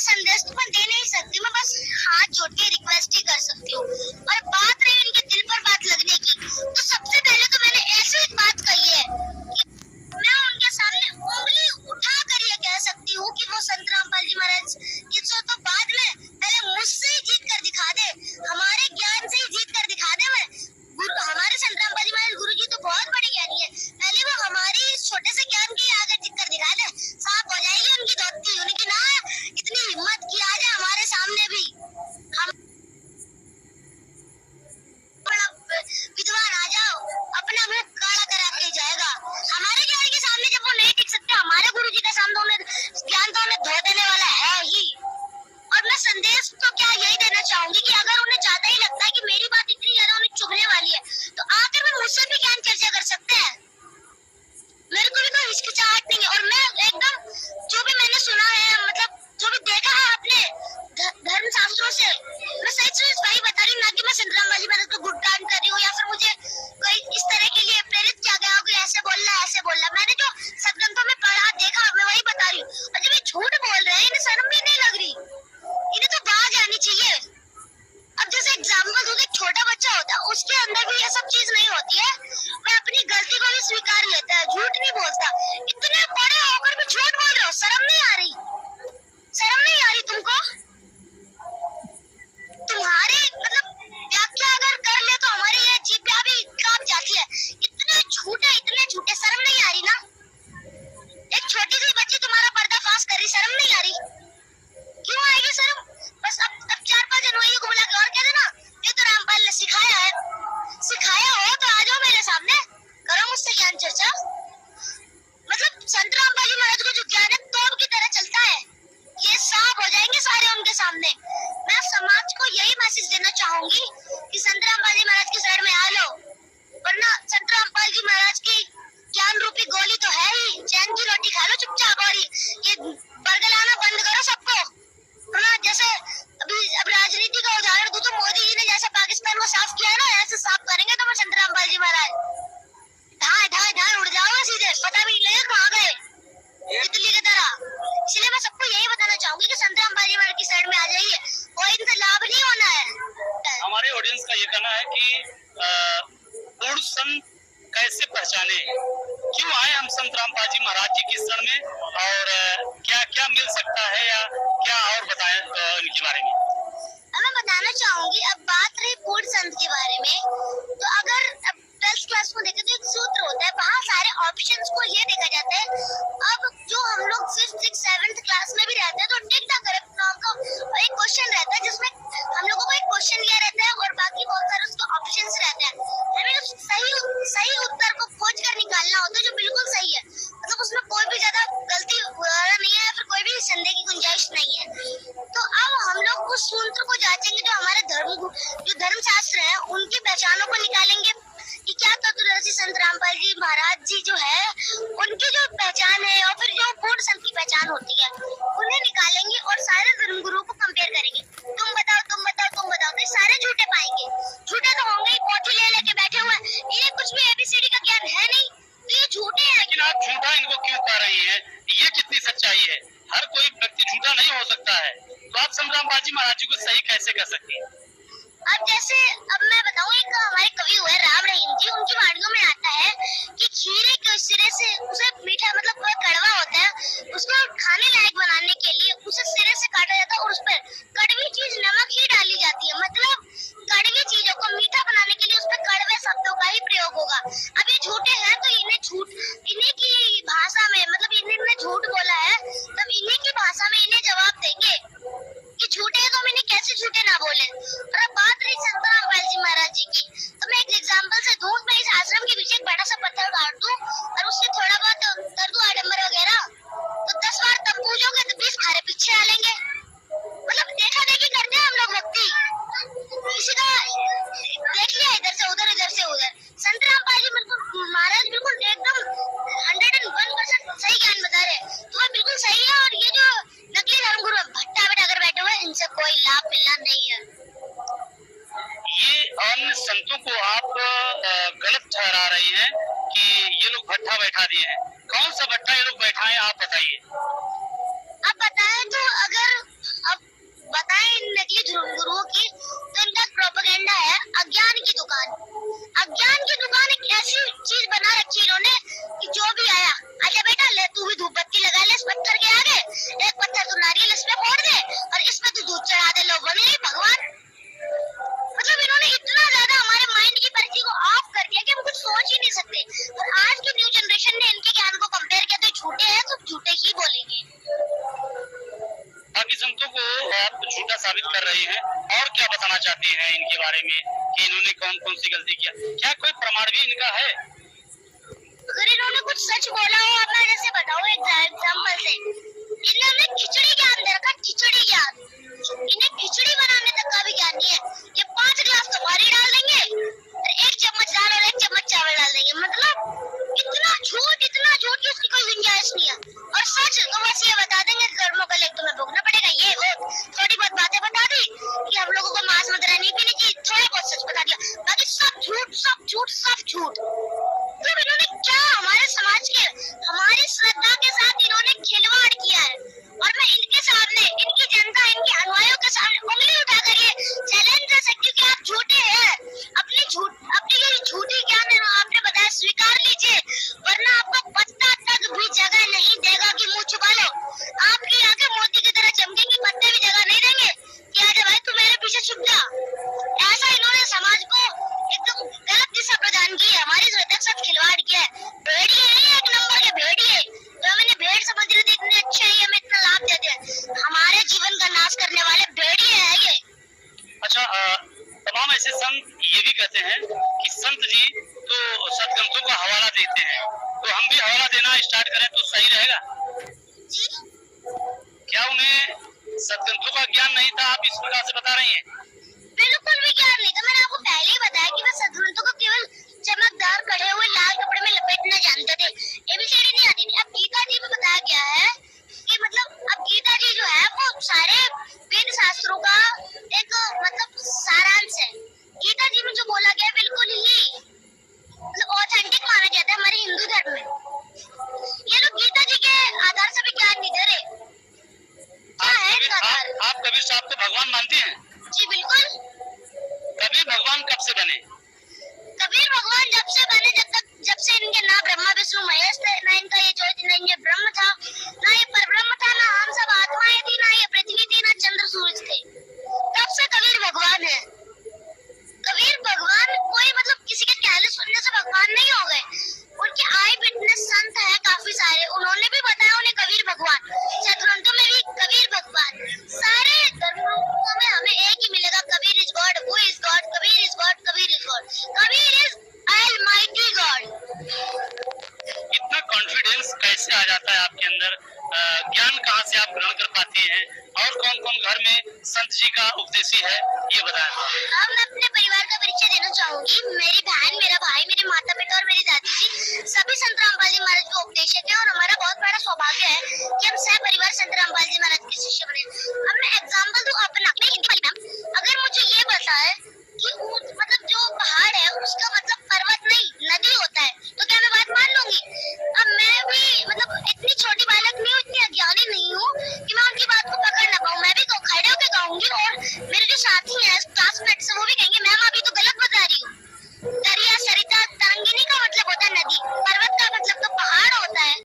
संदेश तो मैं दे नहीं सकती, मैं बस हाथ जोड़ के रिक्वेस्ट ही कर सकती हूँ। और बात रही उनके दिल पर बात लगने की, तो सबसे पहले तो मैंने ऐसी एक बात कही है कि मैं उनके सामने उंगली उठा कर ये कह सकती हूँ कि वो संत रामपाल जी महाराज की तो बाद में पहले मुझसे ही जीत कर दिखा दे, हमारे ज्ञान से ही जीत कर दिखा दे। हमारे संत रामपाल जी महाराज गुरु जी तो बहुत बड़े ज्ञानी है, पहले वो हमारी छोटे से ज्ञान की आगे जीत कर दिखा दे, साफ हो जाएगी उनकी धोती। उनकी ना इतनी हिम्मत की आ जाए हमारे सामने भी, हम विद्वान आ जाओ, अपना मुंह काला करा के जाएगा। हमारे ज्ञान के सामने जब वो नहीं टिक सकते, हमारे गुरु जी के सामने उन्हें ज्ञान तो उन्हें धो देने वाला है ही। और मैं संदेश तो क्या यही देना चाहूंगी कि अगर उन्हें ज्यादा ही लगता है कि मेरी बात इतनी ज्यादा उन्हें चुभने वाली है, तो आकर वो मुझसे भी ज्ञान चर्चा कर सकते हैं। मेरे को भी कोई हिचकिचाहट नहीं है, और मैं एकदम जो भी मैंने सुना है, मतलब जो भी देखा है अपने धर्म शास्त्रों से, मैं सही चीज वही बता रही हूँ, ना कि मैं संत रामपाल जी महाराज को गुणगान कर रही हूँ या फिर मुझे कोई इस तरह के लिए प्रेरित किया गया हो कि ऐसे बोलना ऐसे बोलना। मैंने जो सदग्रंथों में पढ़ा देखा, मैं वही बता रही हूँ। और जब ये झूठ बोल रहे हैं, इन्हें शर्म भी नहीं लग रही, इन्हें तो बाज आनी चाहिए। अब जैसे एग्जाम्पल दूं, एक छोटा बच्चा होता है, उसके अंदर भी ये सब चीज नहीं होती है, मैं अपनी गलती को भी स्वीकार लेता है, झूठ नहीं बोलता। इतने बड़े होकर भी झूठ बोल रहे हो, शर्म नहीं आ रही? शर्म नहीं आ रही तुमको? तुम्हारी मतलब व्याख्या अगर कर ले तो हमारी ये जीभ भी कांप जाती है। इतने झूठे, शर्म नहीं आ रही ना? एक छोटी सी बच्ची तुम्हारा पर्दाफाश कर रही, शर्म नहीं आ रही? क्यों आएगी शर्म? बस अब 4-5 जनवरी को बुला के और कह देना ये तो रामपाल ने सिखाया है। सिखाया हो तो आ जाओ मेरे सामने, करो मुझसे ज्ञान चर्चा। मतलब संत रामपाल जी महाराज को जो ज्ञान है तोप की तरह चलता है, ये साफ हो जाएंगे सारे उनके सामने। मैं समाज को यही मैसेज देना चाहूंगी कि संत रामपाल जी महाराज की शरण में आ लो, वरना संत रामपाल जी महाराज की ज्ञान रूपी गोली तो है ही, चैन की रोटी खा लो चुपचाप, और ये बरगलाना बंद करो सबको। जैसे अब राजनीति का उदाहरण दूं तो मोदी जी ने जैसे पाकिस्तान को साफ किया है ना, ऐसे साफ करेंगे तो संत रामपाल जी महाराज ढाई ढाई ढाई उड़ जाओगे सीधे, पता भी नहीं लगेगा कहाँ गए, तितली की तरह। इसलिए मैं सबको यही बताना चाहूंगी कि संत रामपाल जी महाराज की शरण में आ जाइए, कोई इनसे लाभ नहीं होना है। हमारे ऑडियंस का ये कहना है कि पूर्ण संत कैसे पहचाने, क्यों आए हम संत रामपाल जी महाराज जी की शरण में, और क्या क्या मिल सकता है या क्या और बताएं इनके बारे में? मैं बताना चाहूंगी, अब बात रही पूर्ण संत के बारे में, तो अगर 12th क्लास में देखें तो एक सूत्र होता है, वहाँ सारे ऑप्शंस को ये देखा जाता है। अब जो हम लोग 5th 6th 7th क्लास में भी रहते हैं तो टिक द करेक्ट नाम का एक क्वेश्चन रहता है, जिसमें हम लोगों को एक क्वेश्चन दिया रहता है और बाकी बहुत सारे उसके ऑप्शंस रहते हैं। हमें सही उत्तर को खोज कर निकालना होता है जो बिल्कुल सही है, मतलब उसमें कोई भी ज्यादा गलती नहीं है, फिर कोई भी संदेह की गुंजाइश नहीं है। तो अब हम लोग उस सूत्र को जांचेंगे जो हमारे धर्म शास्त्र है, उनकी पहचानों को निकालेंगे कि क्या तत्वदर्शी संत रामपाल जी महाराज जी जो है उनकी जो पहचान है, और फिर जो पूर्ण संत की पहचान होती है उन्हें निकालेंगे और सारे धर्म गुरुओं को कंपेयर करेंगे। तुम बताओ तुम बताओ तुम बताओ, तो सारे झूठे पाएंगे। झूठे तो होंगे ही, पोथी ले लेके बैठे हुए, इन्हें कुछ भी एबीसीडी का ज्ञान है नहीं, तो ये झूठे हैं। लेकिन आप झूठा इनको क्यों कह रही हैं? ये कितनी सच्चाई है? हर कोई व्यक्ति झूठा नहीं हो सकता है, तो आप संत रामपाल जी महाराज जी को सही कैसे कर सकती हैं? अब जैसे अब मैं बताऊं, एक हमारे कवि हुए राम रहीम जी, उनकी वाणियों में आता है कि खीरे के सिरे से उसे मीठा, मतलब थोड़ा कड़वा होता है, उसको खाने लायक बनाने के लिए उसे सिरे से काटा जाता है और उस पर कड़वी चीज नमक ही डाली जाती है। मतलब कड़वी चीजों को मीठा बनाने के लिए उस पर कड़वे शब्दों का ही प्रयोग होगा। अब ये झूठे हैं तो इन्हीं की भाषा में, मतलब इन्होंने झूठ बोला है, तब इन्हीं की भाषा में इन्हें जवाब देंगे कि झूठे हैं, तो हम इन्हें कैसे झूठे ना बोले। और अब बात रही संत रामपाल जी महाराज जी की, तो मैं एक एग्जांपल से दूं, मैं इस आश्रम के पीछे एक बड़ा सा पत्थर गाड़ दूं और उससे थोड़ा बहुत कर दूं आडंबर वगैरह, तो 10 बार तब पूजोगे तो 20 खारे पीछे आ लेंगे। मतलब देखा देखी करते हैं हम लोग भक्ति, किसी का देख लिया इधर से उधर। संत रामपाल जी महाराज बिल्कुल एकदम 101% सही ज्ञान बता रहे, तो वह बिल्कुल सही है। और ये जो नकली धर्मगुरु भट्टा बेटा अगर बैठे हुए, इनसे कोई लाभ मिलना नहीं है। ये अन्य संतों को आप गलत ठहरा रही हैं कि ये लोग भट्टा बैठा दिए हैं। कौन सा भट्टा ये लोग बैठाएं, आप बताइए। आप बताएं तो अगर तू नारियल इसमें फोड़ दे और इसमें तू दूध चढ़ा दे, लो बन गई भगवान। मतलब इन्होंने इतना ज्यादा हमारे माइंड की परिधि को ऑफ कर दिया कि हम कुछ सोच ही नहीं सकते। और आज की न्यू जनरेशन ने इनके ज्ञान को कंपेयर किया तो झूठे हैं तो झूठे ही बोलेंगे। बाकी संतों को आप झूठा साबित कर रही हैं, और क्या बताना चाहती हैं इनके बारे में कि इन्होंने कौन कौन सी गलती किया, क्या कोई प्रमाण भी इनका है? अगर इन्होंने कुछ सच बोला हो, अब मैं जैसे बताऊं एग्जाम्पल से, इन्हें हमें खिचड़ी ज्ञान दे रखा, खिचड़ी ज्ञान। इन्हें खिचड़ी बनाने तक का भी ज्ञान नहीं है। ये 5 ग्लास तो पानी डाल देंगे और 1 चम्मच दाल और 1 चम्मच चावल डाल देंगे। मतलब इतना झूठ कि उसकी कोई गुंजाइश नहीं है। और सच तो बस ये बता देंगे कर्मों का लेख तुम्हें भोगना पड़ेगा, ये वो थोड़ी बहुत बातें बता दी कि हम लोगों को मांस मदिरा नहीं पीनी चाहिए, थोड़ा बहुत सच बता दिया, बाकी सब झूठ सब झूठ सब झूठ। मतलब इन्होंने क्या हमारे समाज के, हमारी श्रद्धा के साथ इन्होंने खिलवाड़ किया है। और मैं इनके सामने, इनकी जनता, इनके अनुयायियों के सामने उंगली उठाकर ये चैलेंज दे सकती हूँ कि आप झूठे हैं। अपनी ये झूठी ज्ञान आपने बताया स्वीकार लीजिए, वरना आपको पत्ता तक भी जगह नहीं देगा कि मुंह छुपा लो। आपकी आंखें मोती की तरह चमकेंगी, पत्ते भी जगह नहीं देंगे कि आजा भाई तू मेरे पीछे छुप जा। ऐसा इन्होंने समाज को एकदम गलत दिशा प्रदान की है, हमारी श्रद्धा के साथ खिलवाड़ किया है। भेड़िए हैं एक नंबर के भेड़िए, जो हमें भेड़ समझ रहे थे इतने अच्छे हैं, हमें इतना लाभ देते हैं, हमारे जीवन का नाश करने वाले भेड़िए हैं ये। अच्छा, तमाम ऐसे संत ये भी कहते हैं कि संत जी तो सदग्रंथों का हवाला देते हैं, तो हम भी हवाला देना स्टार्ट करें तो सही रहेगा? जी क्या उन्हें सदग्रंथों का ज्ञान नहीं था, आप इस प्रकार से बता रही हैं? बिल्कुल भी ज्ञान नहीं था। मैंने आपको पहले ही बताया कि वे सदग्रंथों को केवल चमकदार कढ़े हुए लाल कपड़े में लपेटना जानते थे, एबीसीडी नहीं आती थी। अब गीता जी में बताया गया है कि मतलब अब गीता जी जो है वो सारे वेद शास्त्रों का एक मतलब सारांश है। गीता जी में जो बोला गया है बिल्कुल ही मतलब ऑथेंटिक माना जाता है हमारे हिंदू धर्म में। ये लोग गीता जी के आधार से भी ज्ञान नहीं दे रहे। क्या है इनका आधार? आप कबीर साहब को भगवान मानती हैं? जी बिल्कुल। कबीर भगवान कब से बने? कबीर भगवान जब से बने, जब से इनके ना ब्रह्मा विष्णु महेश थे, ना इनका ये ज्योति, ना ये ब्रह्म था, ना ये परब्रह्म था, ना हम सब आत्माएं थी, ना ये पृथ्वी थी, ना चंद्र सूरज थे, तब से कबीर भगवान है। कबीर भगवान कोई मतलब किसी के कहने सुनने से भगवान नहीं हो गए। उनके आई विटनेस संत है काफी सारे, उन्होंने भी बताया उन्हें कबीर भगवान। सदग्रंथों में भी कबीर भगवान, सारे धर्मों में हमें एक ही मिलेगा, Kabir is God, who is God, Kabir is God, Kabir is God, Kabir is almighty God. इतना कॉन्फिडेंस कैसे आ जाता है आपके अंदर? ज्ञान कहाँ से आप ग्रहण कर पाती हैं, और कौन कौन घर में संत जी का उपदेशी है, ये बताएं। अब मैं अपने परिवार का परिचय देना चाहूंगी। मेरी बहन, मेरा भाई, मेरे माता पिता और मेरी दादी जी सभी संत रामपाल जी महाराज के उपदेशक हैं। और हमारा बहुत बड़ा सौभाग्य है कि हम सह परिवार संत रामपाल जी महाराज के शिष्य बने।